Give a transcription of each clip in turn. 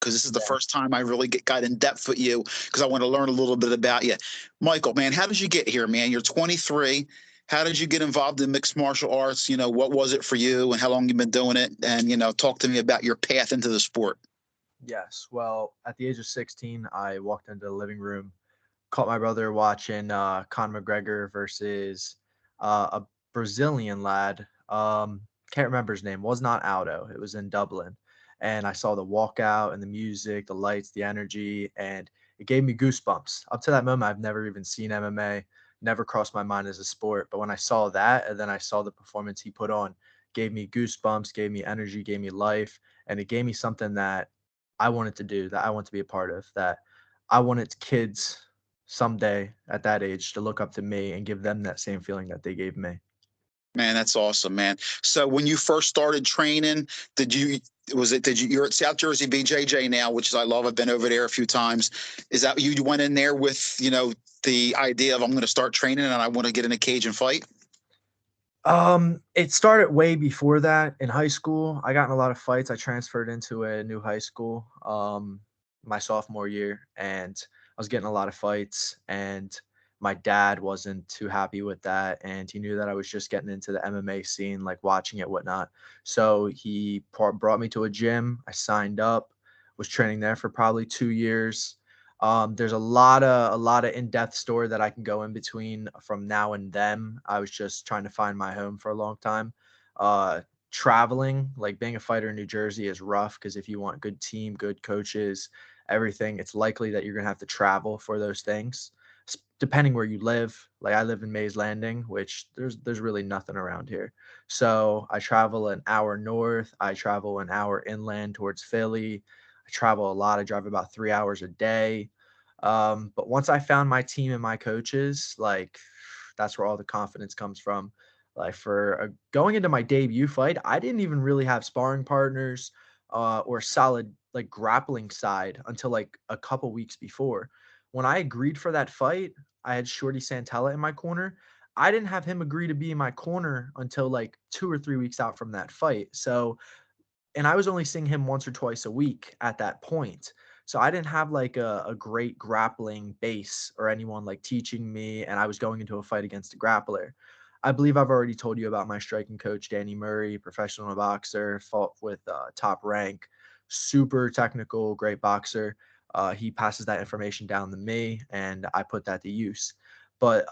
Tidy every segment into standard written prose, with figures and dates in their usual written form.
because this is the first time I really got in depth with you because I want to learn a little bit about you. Michael, man, how did you get here, man? You're 23. How did you get involved in mixed martial arts? You know, what was it for you and how long you've been doing it? And, you know, talk to me about your path into the sport. Yes. Well, at the age of 16, I walked into the living room, caught my brother watching Conor McGregor versus a Brazilian lad. Can't remember his name. Was not Aldo. It was in Dublin. And I saw the walkout and the music, the lights, the energy, and it gave me goosebumps. Up to that moment, I've never even seen MMA, never crossed my mind as a sport. But when I saw that, and then I saw the performance he put on, gave me goosebumps, gave me energy, gave me life, and it gave me something that I wanted to do, that I want to be a part of, that I wanted kids someday at that age to look up to me and give them that same feeling that they gave me. Man, that's awesome, man. So when you first started training, you're at South Jersey BJJ now, which is I love. I've been over there a few times. Is that you went in there with, you know, the idea of I'm going to start training and I want to get in a cage and fight? It started way before that. In high school, I got in a lot of fights. I transferred into a new high school, my sophomore year, and I was getting a lot of fights, and my dad wasn't too happy with that, and he knew that I was just getting into the MMA scene, like watching it, whatnot. So he brought me to a gym. I signed up, was training there for probably 2 years. There's a lot of in-depth story that I can go in between from now and then. I was just trying to find my home for a long time. Uh, Traveling, like being a fighter in New Jersey, is rough because if you want good team, good coaches, everything, it's likely that you're gonna have to travel for those things. Depending where you live, like I live in Mays Landing, which there's really nothing around here. So I travel an hour north. I travel an hour inland towards Philly. I travel a lot. I drive about 3 hours a day. But once I found my team and my coaches, like that's where all the confidence comes from. Like for going into my debut fight, I didn't even really have sparring partners or solid like grappling side until like a couple weeks before. When I agreed for that fight, I had Shorty Santella in my corner. I didn't have him agree to be in my corner until like 2 or 3 weeks out from that fight. So and I was only seeing him once or twice a week at that point. So I didn't have like a great grappling base or anyone like teaching me, and I was going into a fight against a grappler. I believe I've already told you about my striking coach, Danny Murray, professional boxer, fought with Top Rank, super technical, great boxer. He passes that information down to me, and I put that to use. But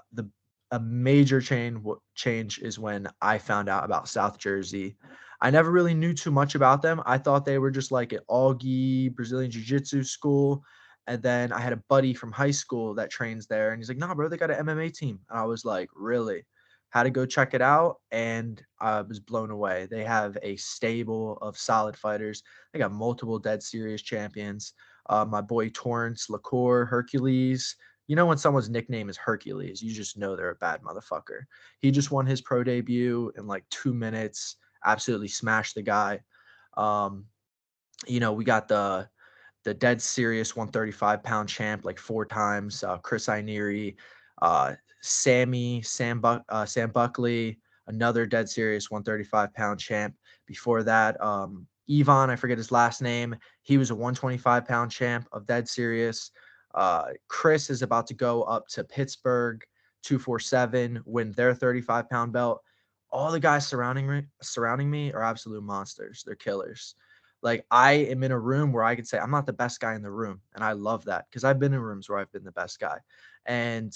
a major change is when I found out about South Jersey. I never really knew too much about them. I thought they were just like an Augie Brazilian Jiu-Jitsu school. And then I had a buddy from high school that trains there. And he's like, nah, bro, they got an MMA team. And I was like, really? Had to go check it out. And I was blown away. They have a stable of solid fighters. They got multiple dead serious champions. My boy Torrance, LaCour, Hercules. You know, when someone's nickname is Hercules, you just know they're a bad motherfucker. He just won his pro debut in like 2 minutes, absolutely smashed the guy. Um, we got the dead serious 135-pound champ like 4 times, Chris Inieri, Sam Buckley, another dead serious 135-pound champ. Before that, Ivan, I forget his last name. He was a 125-pound champ of dead serious. Chris is about to go up to Pittsburgh 247, win their 35-pound belt. All the guys surrounding me are absolute monsters. They're killers. Like I am in a room where I could say I'm not the best guy in the room, and I love that because I've been in rooms where I've been the best guy. And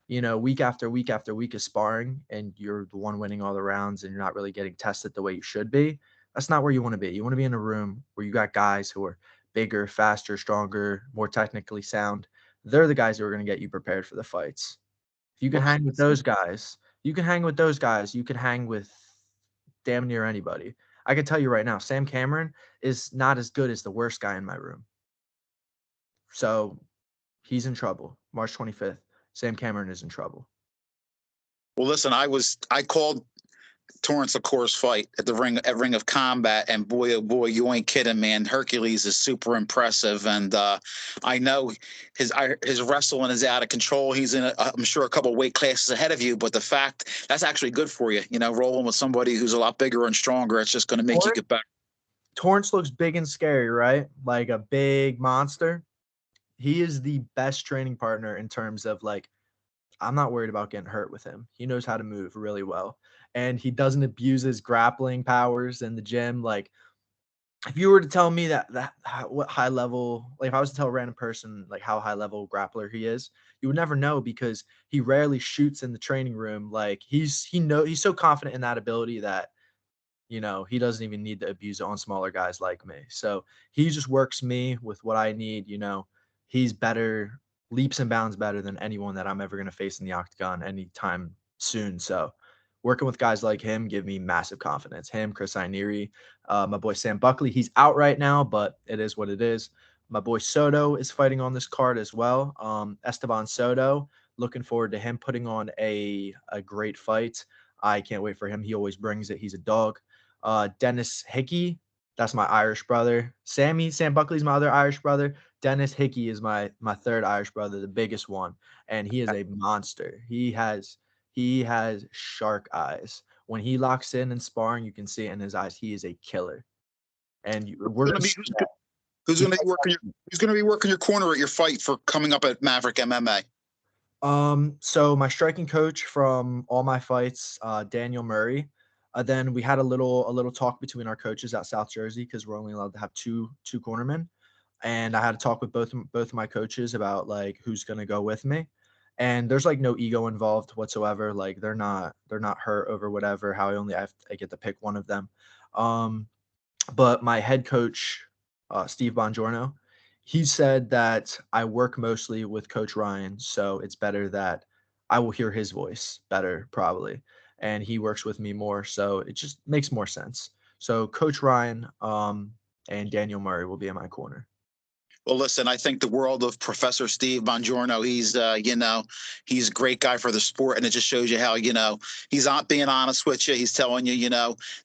week after week after week of sparring, and you're the one winning all the rounds, and you're not really getting tested the way you should be. That's not where you want to be. You want to be in a room where you got guys who are bigger, faster, stronger, more technically sound. They're the guys who are going to get you prepared for the fights. If you can Okay. hang with those guys, you can hang with those guys. You can hang with damn near anybody. I can tell you right now, Sam Cameron is not as good as the worst guy in my room. So he's in trouble. March 25th, Sam Cameron is in trouble. Well, listen, I called Torrance LaCour's fight at the Ring of Combat, and boy, oh boy, you ain't kidding, man. Hercules is super impressive, and I know his wrestling is out of control. He's I'm sure, a couple weight classes ahead of you, but the fact that's actually good for you. You know, rolling with somebody who's a lot bigger and stronger, it's just going to make you Torrance, get back. Torrance looks big and scary, right? Like a big monster. He is the best training partner in terms of like, I'm not worried about getting hurt with him. He knows how to move really well. And he doesn't abuse his grappling powers in the gym. Like, if you were to tell me what high level, like if I was to tell a random person like how high level grappler he is, you would never know because he rarely shoots in the training room. Like he's so confident in that ability that he doesn't even need to abuse it on smaller guys like me. So he just works me with what I need. He's better, leaps and bounds better than anyone that I'm ever going to face in the octagon anytime soon. So working with guys like him give me massive confidence. Him, Chris Inieri, my boy Sam Buckley. He's out right now, but it is what it is. My boy Soto is fighting on this card as well. Esteban Soto, looking forward to him putting on a great fight. I can't wait for him. He always brings it. He's a dog. Dennis Hickey, that's my Irish brother. Sam Buckley's my other Irish brother. Dennis Hickey is my third Irish brother, the biggest one, and he is a monster. He has shark eyes. When he locks in sparring, you can see it in his eyes. He is a killer. And we're gonna who's gonna be working your corner at your fight for coming up at Maverick MMA? So my striking coach from all my fights, Daniel Murray. Then we had a little talk between our coaches at South Jersey because we're only allowed to have two cornermen, and I had to talk with both of my coaches about like who's gonna go with me. And there's like no ego involved whatsoever. Like they're not hurt over whatever. How I get to pick one of them. But my head coach, Steve Bongiorno, he said that I work mostly with Coach Ryan, so it's better that I will hear his voice better, probably. And he works with me more, so it just makes more sense. So Coach Ryan and Daniel Murray will be in my corner. Well, listen, I think the world of Professor Steve Bongiorno. He's a great guy for the sport, and it just shows you how, he's not being honest with you. He's telling you,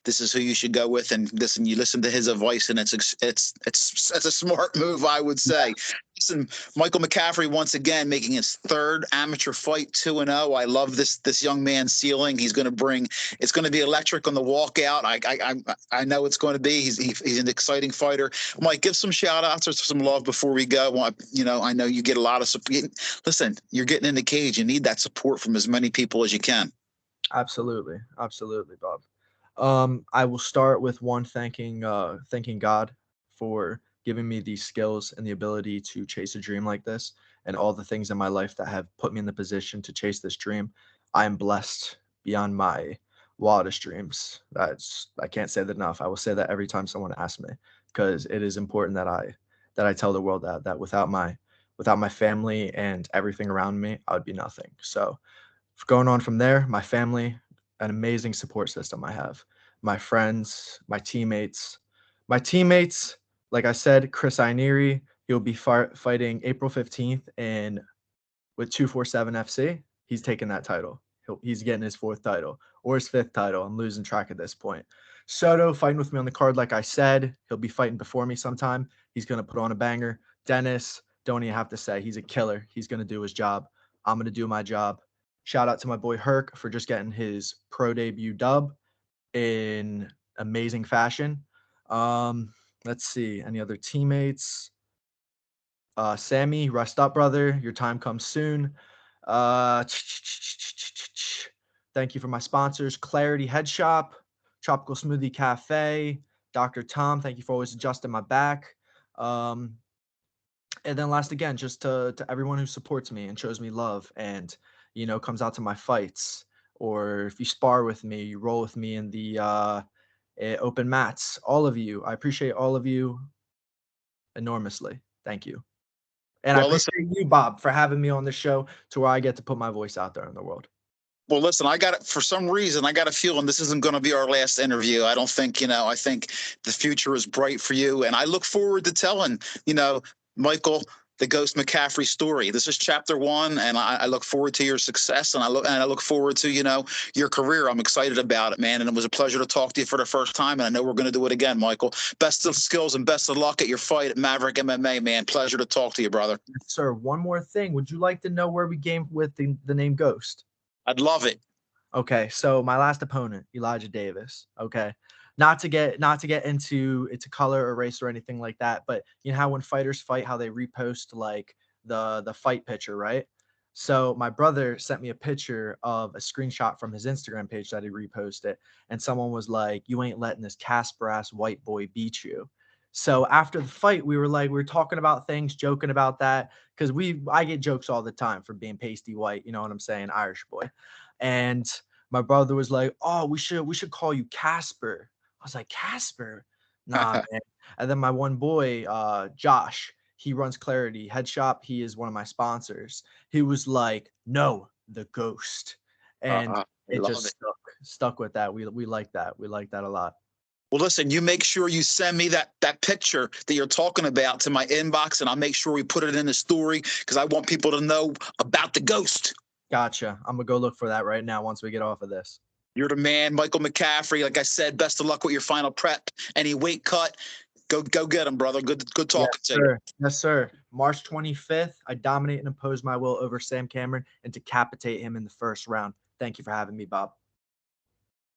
this is who you should go with, and you listen to his advice, and it's a smart move, I would say. Listen, Michael McCaffrey once again making his third amateur fight, 2-0. I love this young man's ceiling. It's going to be electric on the walkout. I know it's going to be. He's an exciting fighter. Mike, give some shout outs or some love before we go. I know you get a lot of support. Listen, you're getting in the cage. You need that support from as many people as you can. Absolutely, Bob. I will start with thanking God for giving me these skills and the ability to chase a dream like this, and all the things in my life that have put me in the position to chase this dream. I am blessed beyond my wildest dreams. I can't say that enough. I will say that every time someone asks me, because it is important that I tell the world that without my family and everything around me, I would be nothing. So going on from there, my family, an amazing support system I have. My friends, my teammates. Like I said, Chris Inieri, he'll be fighting April 15th with 247 FC. He's taking that title. He's getting his fourth title or his fifth title. I'm losing track at this point. Soto fighting with me on the card, like I said. He'll be fighting before me sometime. He's going to put on a banger. Dennis, don't even have to say. He's a killer. He's going to do his job. I'm going to do my job. Shout out to my boy Herc for just getting his pro debut dub in amazing fashion. Let's see. Any other teammates? Sammy, rest up, brother. Your time comes soon. Thank you for my sponsors, Clarity Head Shop, Tropical Smoothie Cafe, Dr. Tom. Thank you for always adjusting my back. And then last again, just to everyone who supports me and shows me love and, comes out to my fights, or if you spar with me, you roll with me in the open mats, all of you. I appreciate all of you enormously. Thank you. And I appreciate you, Bob, for having me on the show to where I get to put my voice out there in the world. Well, listen, for some reason, I got a feeling this isn't going to be our last interview. I don't think, I think the future is bright for you. And I look forward to telling, Michael, the Ghost McCaffrey story. This is chapter 1, and I look forward to your success, and I look forward to, your career. I'm excited about it, man. And it was a pleasure to talk to you for the first time. And I know we're going to do it again, Michael. Best of skills and best of luck at your fight at Maverick MMA, man. Pleasure to talk to you, brother. Yes, sir. One more thing. Would you like to know where we came with the name Ghost? I'd love it. Okay, so my last opponent, Elijah Davis. Okay, not to get into color or race or anything like that, but you know how when fighters fight, how they repost like the fight picture, right? So my brother sent me a picture of a screenshot from his Instagram page that he reposted, and someone was like, "You ain't letting this Casper ass white boy beat you." So after the fight, we were talking about things, joking about that, because I get jokes all the time for being pasty white, you know what I'm saying, Irish boy, and my brother was like, "Oh, we should call you Casper." I was like, "Casper? Nah, man." And then my one boy, Josh, he runs Clarity Head Shop. He is one of my sponsors. He was like, "No, the Ghost," and I it love just it. stuck with that. We like that. We like that a lot. Well, listen, you make sure you send me that picture that you're talking about to my inbox, and I'll make sure we put it in the story because I want people to know about the ghost. Gotcha. I'm gonna go look for that right now once we get off of this. You're the man, Michael McCaffrey. Like I said, best of luck with your final prep. Any weight cut, go get him, brother. Good Yes, talking to you. sir. Yes, sir. March 25th, I dominate and impose my will over Sam Cameron and decapitate him in the first round. Thank you for having me, Bob.